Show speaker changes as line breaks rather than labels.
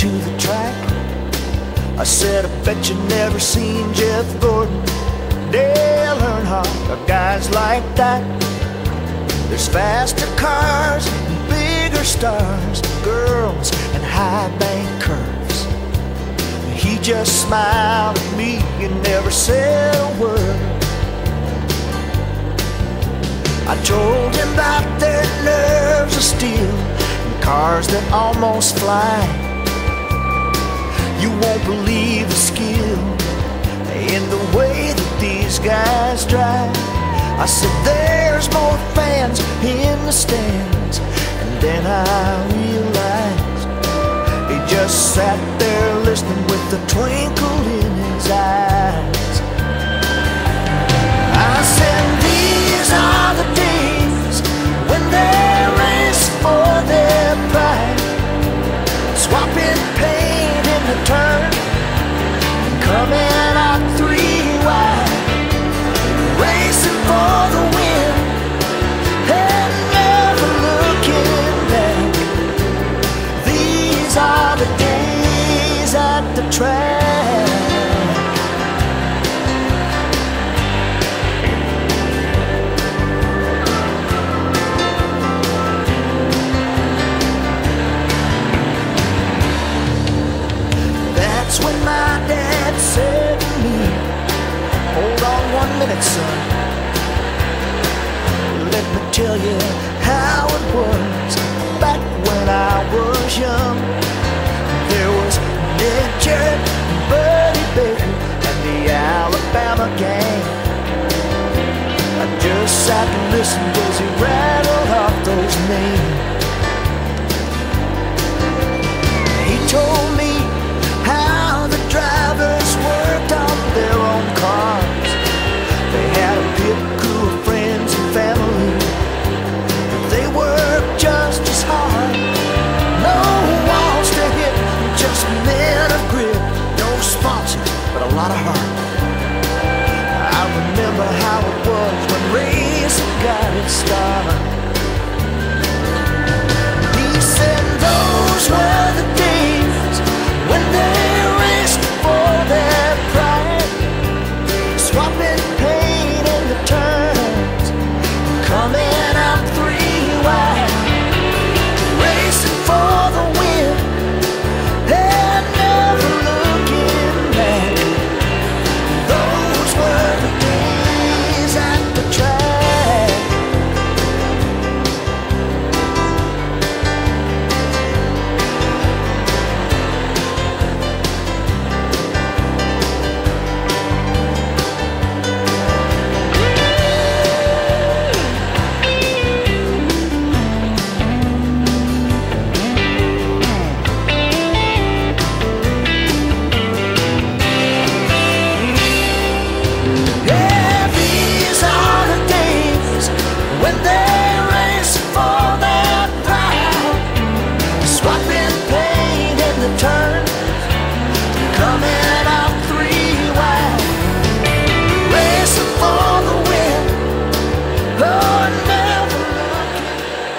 to the track. I said, I bet you never seen Jeff Gordon, Dale Earnhardt, or guys like that. There's faster cars and bigger stars, girls and high bank curves. He just smiled at me and never said a word. I told him about their nerves of steel and cars that almost fly. You won't believe the skill in the way that these guys drive. I said, there's more fans in the stands. And then I realized he just sat there listening with a twinkle in his eyes. I said, these are the days when they race for their pride, swapping paint in the turn, coming out 3 wide, racing for the win and never looking back. These are the days at the track. That's when my dad said to me, hold on 1 minute, son. Let me tell you how it was back when I was young. There was Ned Jarrett, Buddy Baker, and the Alabama gang. I just sat and listened as he rattled off those names. He told me how the drivers worked on their own cars. They had a pit crew of friends and family, but they worked just as hard. No walls to hit, just men of grit. No sponsors, but a lot of heart. I remember how it was when racing got its start.